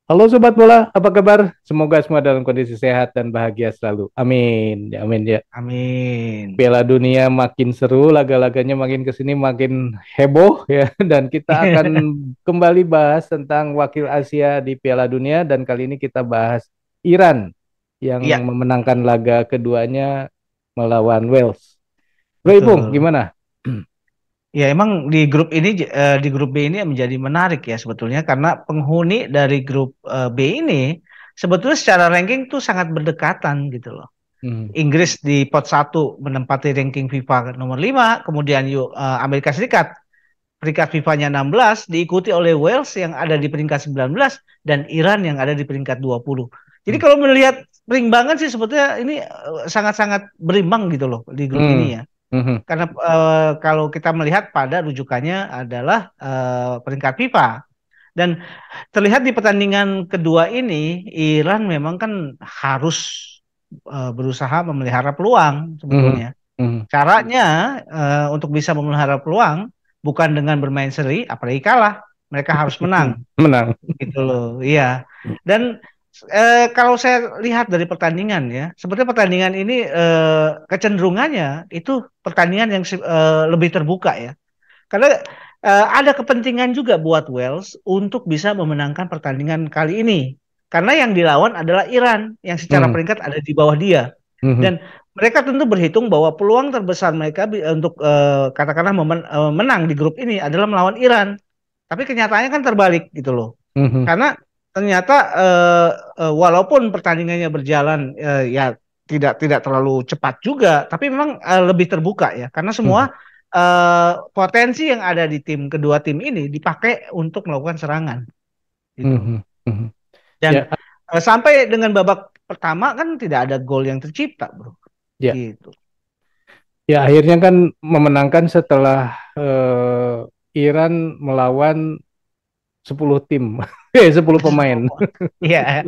Halo Sobat Bola, apa kabar? Semoga semua dalam kondisi sehat dan bahagia selalu. Amin. Ya, amin ya. Amin. Piala Dunia makin seru, laga-laganya makin kesini makin heboh ya. Dan kita akan kembali bahas tentang wakil Asia di Piala Dunia dan kali ini kita bahas Iran yang Iya, memenangkan laga keduanya melawan Wales. Bro Ipung, betul. gimana? Ya, emang di grup B ini menjadi menarik ya sebetulnya karena penghuni dari grup B ini sebetulnya secara ranking tuh sangat berdekatan gitu loh. Hmm, Inggris di pot satu menempati ranking FIFA nomor 5, kemudian Amerika Serikat peringkat FIFA-nya 16 diikuti oleh Wales yang ada di peringkat 19 dan Iran yang ada di peringkat 20. Jadi hmm, kalau melihat perimbangan sih sebetulnya ini sangat-sangat berimbang gitu loh di grup hmm, ini ya. hmm, Karena kalau kita melihat pada rujukannya adalah peringkat FIFA. Dan terlihat di pertandingan kedua ini, Iran memang kan harus berusaha memelihara peluang hmm, sebetulnya. hmm, Caranya untuk bisa memelihara peluang bukan dengan bermain seri, apalagi kalah. Mereka harus hmm. menang, Menang. gitu loh. Iya. Dan kalau saya lihat dari pertandingan ya, sebetulnya pertandingan ini kecenderungannya itu pertandingan yang lebih terbuka ya. Karena ada kepentingan juga buat Wales untuk bisa memenangkan pertandingan kali ini. Karena yang dilawan adalah Iran yang secara Hmm, peringkat ada di bawah dia. hmm, Dan mereka tentu berhitung bahwa peluang terbesar mereka untuk katakanlah menang di grup ini adalah melawan Iran. Tapi kenyataannya kan terbalik gitu loh. hmm, hmm, Karena ternyata walaupun pertandingannya berjalan ya tidak terlalu cepat juga, tapi memang lebih terbuka ya. Karena hmm, semua potensi yang ada di kedua tim ini dipakai untuk melakukan serangan hmm, gitu. hmm, hmm. Dan Ya, sampai dengan babak pertama kan tidak ada gol yang tercipta, bro. ya, Gitu. ya akhirnya kan memenangkan setelah Iran melawan 10 tim, 10 pemain. Iya,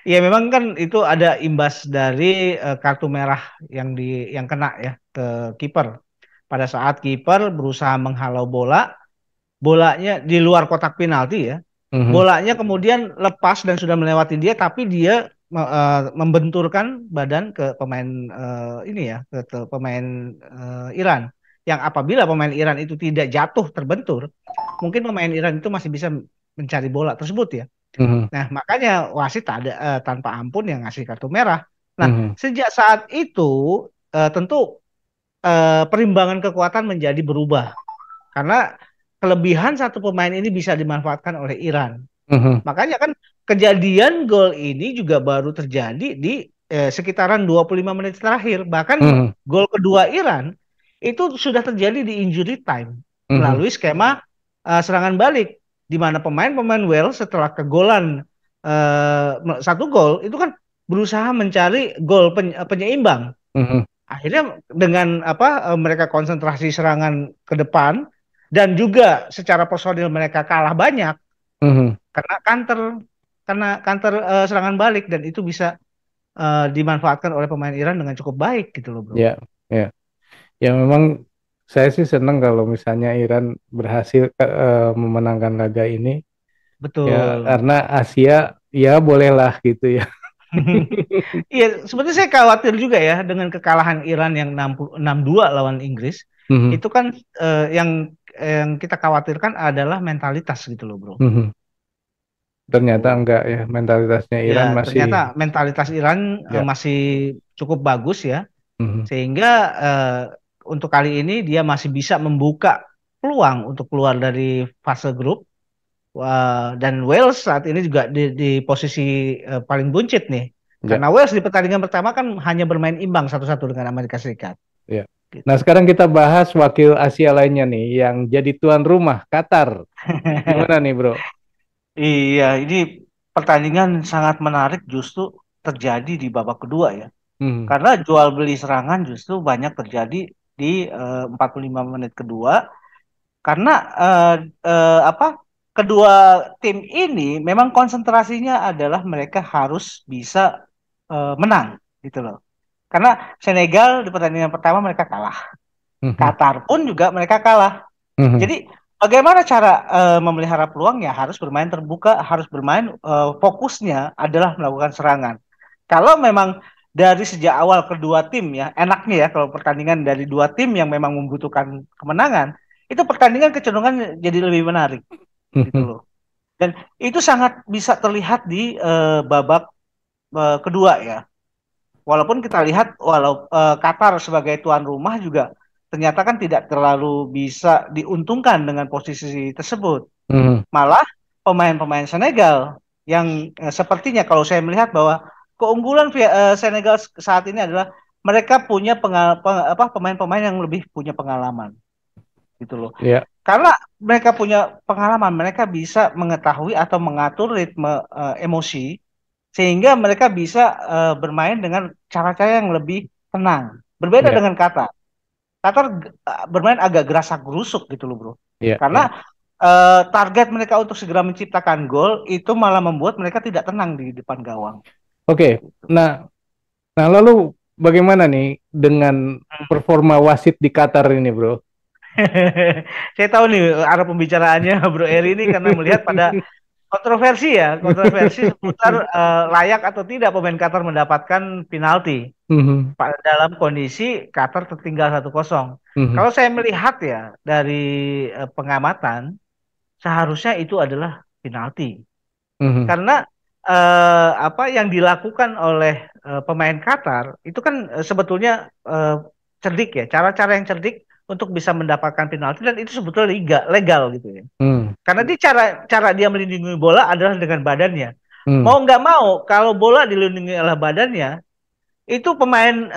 ya memang kan itu ada imbas dari kartu merah yang kena ya ke kiper. Pada saat kiper berusaha menghalau bola, bolanya di luar kotak penalti ya. Mhm, Bolanya kemudian lepas dan sudah melewati dia, tapi dia membenturkan badan ke pemain ini ya, ke pemain Iran. Yang apabila pemain Iran itu tidak jatuh terbentur, mungkin pemain Iran itu masih bisa mencari bola tersebut ya. mhm, Nah, makanya wasit ada tanpa ampun yang ngasih kartu merah. Nah, mhm, sejak saat itu tentu perimbangan kekuatan menjadi berubah karena kelebihan satu pemain ini bisa dimanfaatkan oleh Iran. mhm, Makanya kan kejadian gol ini juga baru terjadi di sekitaran 25 menit terakhir. Bahkan mhm, gol kedua Iran itu sudah terjadi di injury time mhm, melalui skema serangan balik di mana pemain-pemain Wales setelah kegolan satu gol itu kan berusaha mencari gol penyeimbang. mhm, Akhirnya dengan apa mereka konsentrasi serangan ke depan dan juga secara personil mereka kalah banyak mhm. karena counter serangan balik dan itu bisa dimanfaatkan oleh pemain Iran dengan cukup baik gitu loh bro. Ya, ya, ya memang saya sih senang kalau misalnya Iran berhasil memenangkan laga ini, ya Betul. karena Asia ya bolehlah gitu ya. Iya, sebenarnya saya khawatir juga ya dengan kekalahan Iran yang 6-2 lawan Inggris. Mhm, Itu kan yang kita khawatirkan adalah mentalitas gitu loh, Bro. mhm. Ternyata Tuh. enggak ya, mentalitasnya Ya, Iran masih. ternyata mentalitas Iran Ya. masih cukup bagus ya, Mhm, sehingga untuk kali ini dia masih bisa membuka peluang untuk keluar dari fase grup. Wah, dan Wales saat ini juga di posisi paling buncit nih. ya, Karena Wales di pertandingan pertama kan hanya bermain imbang satu-satu dengan Amerika Serikat. ya. Nah, Gitu. sekarang kita bahas wakil Asia lainnya nih yang jadi tuan rumah, Qatar. Gimana nih, Bro? Iya, ini pertandingan sangat menarik justru terjadi di babak kedua ya. Mhm, Karena jual beli serangan justru banyak terjadi di 45 menit kedua. Karena eh, apa? Kedua tim ini memang konsentrasinya adalah mereka harus bisa menang gitu loh. Karena Senegal di pertandingan pertama mereka kalah. mhm, Qatar pun juga mereka kalah. mhm, Jadi bagaimana cara memelihara peluang ya harus bermain terbuka, harus bermain fokusnya adalah melakukan serangan. Kalau memang dari sejak awal kedua tim ya, enaknya ya kalau pertandingan dari dua tim yang memang membutuhkan kemenangan, itu pertandingan kecenderungan jadi lebih menarik gitu loh. Dan itu sangat bisa terlihat di babak kedua ya. Walaupun kita lihat Qatar sebagai tuan rumah juga ternyata kan tidak terlalu bisa diuntungkan dengan posisi tersebut. Mhm. Malah pemain-pemain Senegal yang sepertinya kalau saya melihat bahwa keunggulan Senegal saat ini adalah mereka punya pemain-pemain yang lebih punya pengalaman gitu loh. Ya, Karena mereka punya pengalaman, mereka bisa mengetahui atau mengatur ritme emosi sehingga mereka bisa bermain dengan cara-cara yang lebih tenang. Berbeda ya, dengan Qatar. Qatar bermain agak gerasak gerusuk gitu loh, bro. ya, ya. Karena target mereka untuk segera menciptakan gol itu malah membuat mereka tidak tenang di depan gawang. Oke. Nah, nah lalu bagaimana nih dengan performa wasit di Qatar ini, Bro? Saya tahu nih arah pembicaraannya Bro Eri ini karena melihat pada kontroversi ya, kontroversi seputar layak atau tidak pemain Qatar mendapatkan penalti Mhm, dalam kondisi Qatar tertinggal 1-0. mhm, Kalau saya melihat ya dari pengamatan, seharusnya itu adalah penalti. mhm, Karena apa yang dilakukan oleh pemain Qatar itu kan sebetulnya cerdik ya, cara-cara yang cerdik untuk bisa mendapatkan penalti dan itu sebetulnya legal gitu ya. mhm, Karena dia cara cara dia melindungi bola adalah dengan badannya. Mau mhm, nggak mau, kalau bola dilindungi oleh badannya, itu pemain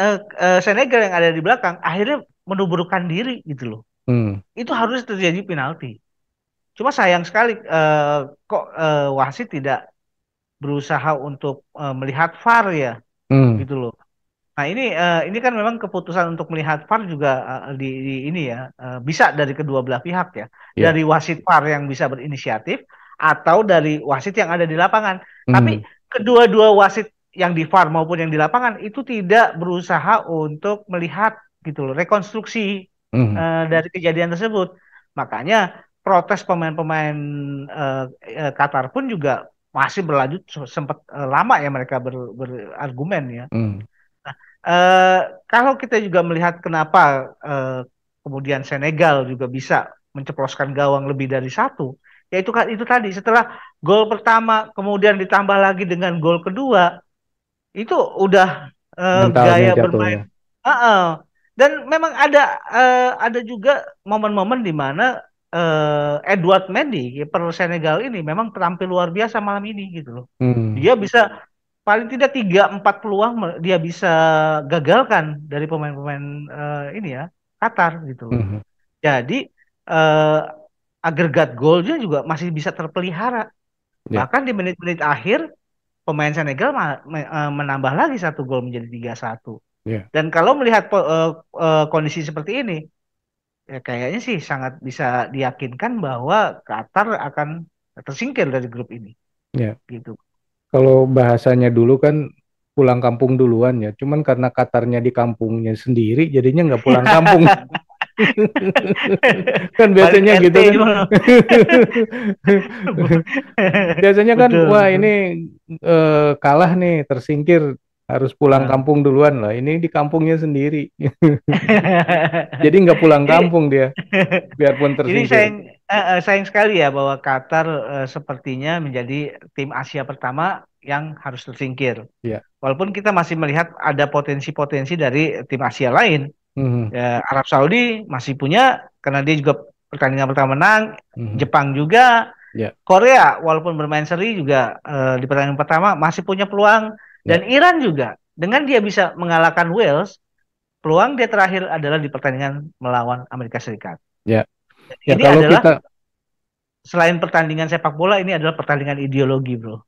Senegal yang ada di belakang akhirnya menuburkan diri gitu loh. mhm, Itu harus terjadi penalti. Cuma sayang sekali kok wasit tidak berusaha untuk melihat VAR ya, mhm. gitu loh. Nah ini kan memang keputusan untuk melihat VAR juga di ini ya bisa dari kedua belah pihak ya, Ya, dari wasit VAR yang bisa berinisiatif atau dari wasit yang ada di lapangan. Tapi mhm, kedua-dua wasit yang di VAR maupun yang di lapangan itu tidak berusaha untuk melihat gitu loh rekonstruksi mhm, dari kejadian tersebut. Makanya protes pemain-pemain Qatar pun juga masih berlanjut sempat lama ya mereka berargumen ya. mhm. Eh, Kalau kita juga melihat kenapa kemudian Senegal juga bisa menceploskan gawang lebih dari satu, ya itu kan itu tadi setelah gol pertama kemudian ditambah lagi dengan gol kedua, itu udah Mentalnya gaya jatuh bermain. ya. Heeh. Dan memang ada juga momen-momen di mana Edouard Mendy kiper Senegal ini memang terampil luar biasa malam ini gitu loh. Mhm, Dia bisa paling tidak 3-4 peluang dia bisa gagalkan dari pemain-pemain ini ya Qatar gitu loh. mhm. Jadi eh, agregat golnya juga masih bisa terpelihara. Ya, Bahkan di menit-menit akhir pemain Senegal menambah lagi satu gol menjadi 3-1. ya, Dan kalau melihat kondisi seperti ini, ya kayaknya sih sangat bisa diyakinkan bahwa Qatar akan tersingkir dari grup ini ya. gitu. Kalau bahasanya dulu kan pulang kampung duluan ya. Cuman karena Qatarnya di kampungnya sendiri, jadinya nggak pulang kampung. Kan Balik biasanya RT gitu kan. gimana? Biasanya kan, Betul, wah betul. ini kalah nih, tersingkir, harus pulang Nah. kampung duluan lah. Ini di kampungnya sendiri. Jadi nggak pulang Jadi kampung dia, biarpun jadi tersingkir. sayang sekali ya bahwa Qatar sepertinya menjadi tim Asia pertama yang harus tersingkir. Ya. Walaupun kita masih melihat ada potensi-potensi dari tim Asia lain. Mhm, Ya, Arab Saudi masih punya karena dia juga pertandingan pertama menang, mhm. Jepang juga, Ya, Korea walaupun bermain seri juga di pertandingan pertama masih punya peluang dan ya, Iran juga dengan dia bisa mengalahkan Wales, peluang dia terakhir adalah di pertandingan melawan Amerika Serikat. ya. Ya Ini kalau adalah kita selain pertandingan sepak bola ini adalah pertandingan ideologi, bro.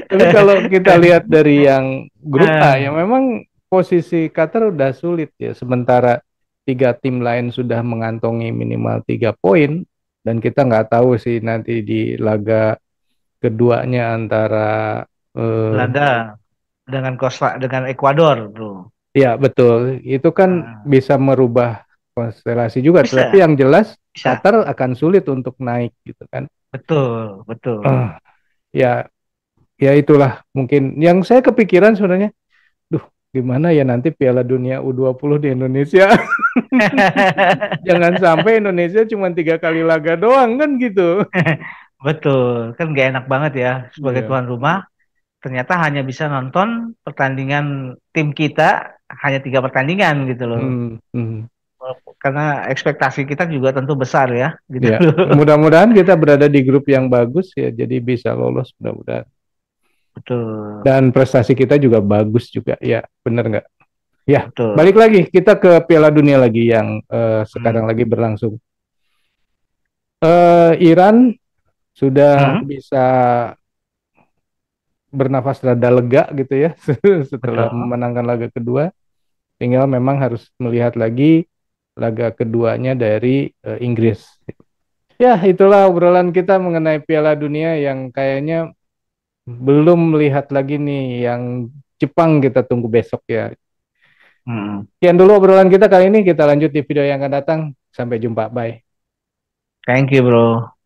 Tapi kalau kita lihat dari yang grup A, ya Eh, memang posisi Qatar udah sulit ya. Sementara tiga tim lain sudah mengantongi minimal 3 poin, dan kita nggak tahu sih nanti di laga keduanya antara Belanda dengan Costa dengan Ekuador, bro. ya betul, itu kan Eh, bisa merubah konstelasi juga. Tapi Bisa, yang jelas bisa. Qatar akan sulit untuk naik gitu kan. Betul, betul. Ah, ya, ya itulah mungkin yang saya kepikiran sebenarnya. Duh, gimana ya nanti Piala Dunia U20 di Indonesia? Jangan sampai Indonesia cuma 3 kali laga doang kan gitu. Betul, kan gak enak banget ya sebagai Iya. tuan rumah. Ternyata hanya bisa nonton pertandingan tim kita hanya 3 pertandingan gitu loh. Hmm, hmm. Karena ekspektasi kita juga tentu besar ya, gitu Ya, loh. mudah-mudahan kita berada di grup yang bagus ya, jadi bisa lolos mudah-mudahan. Betul, Dan prestasi kita juga bagus juga, ya, bener nggak? Ya, balik betul. lagi kita ke Piala Dunia lagi yang Hmm. sekarang lagi berlangsung. Iran sudah Hmm, bisa bernafas rada lega gitu ya setelah betul. memenangkan laga kedua. Tinggal memang harus melihat lagi laga keduanya dari Inggris. Ya, itulah obrolan kita mengenai Piala Dunia yang kayaknya belum melihat lagi nih yang Jepang kita tunggu besok ya. Hmm. Sekian dulu obrolan kita kali ini, kita lanjut di video yang akan datang. Sampai jumpa, bye. Thank you, bro.